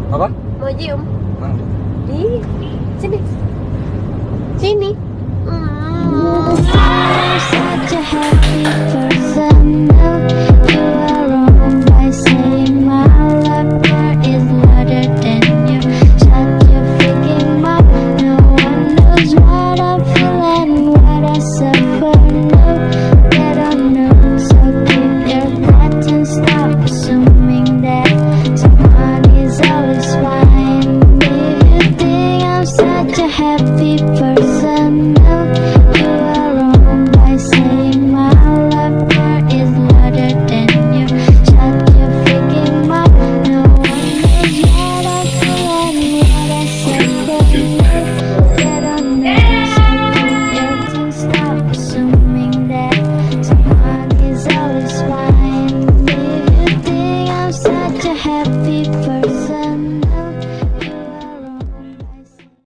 Apa? Mau cium? Mau. Ih, sini. Sini. Such a happy person.